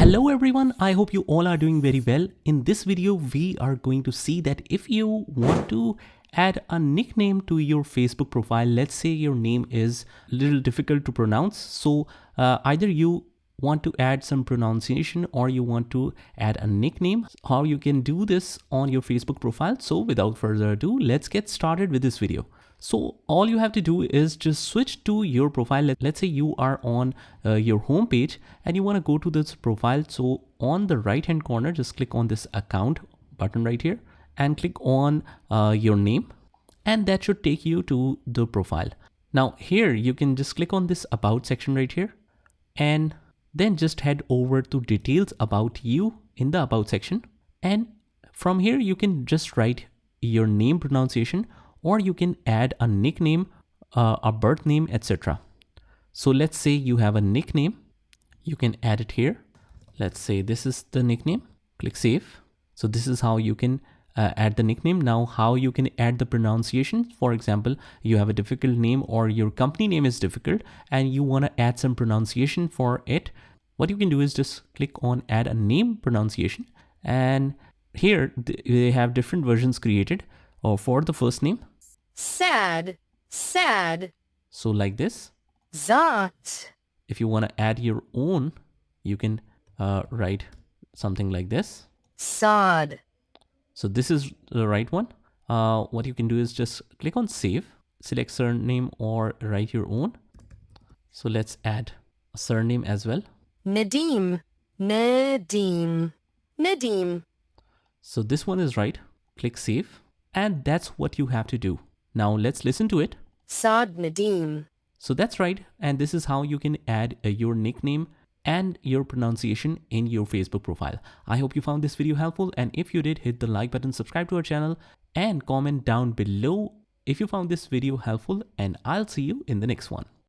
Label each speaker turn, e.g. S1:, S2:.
S1: Hello everyone, I hope you all are doing very well. In this video, we are going to see that if you want to add a nickname to your Facebook profile, let's say your name is a little difficult to pronounce. So either you want to add some pronunciation or you want to add a nickname, how you can do this on your Facebook profile. So without further ado, let's get started with this video. So all you have to do is just switch to your profile. Let's say you are on your home page and you want to go to this profile. So on the right hand corner, just click on this account button right here and click on your name, and that should take you to the profile. Now here you can just click on this about section right here, and then just head over to details about you in the about section. And from here you can just write your name pronunciation, or you can add a nickname, a birth name, etc. So let's say you have a nickname, you can add it here. Let's say this is the nickname, click save. So this is how you can add the nickname. Now how you can add the pronunciation. For example, you have a difficult name or your company name is difficult and you want to add some pronunciation for it. What you can do is just click on add a name pronunciation, and here they have different versions created for the first name.
S2: Sad, sad.
S1: So like this.
S2: Zot.
S1: If you want to add your own, you can write something like this.
S2: Sod.
S1: So this is the right one. What you can do is just click on save, select surname or write your own. So let's add a surname as well.
S2: Nadim. Nadim. Nadim.
S1: So this one is right. Click save. And that's what you have to do. Now let's listen to it.
S2: Sod Nadim.
S1: So that's right. And this is how you can add your nickname and your pronunciation in your Facebook profile. I hope you found this video helpful. And if you did, hit the like button, subscribe to our channel, and comment down below if you found this video helpful. And I'll see you in the next one.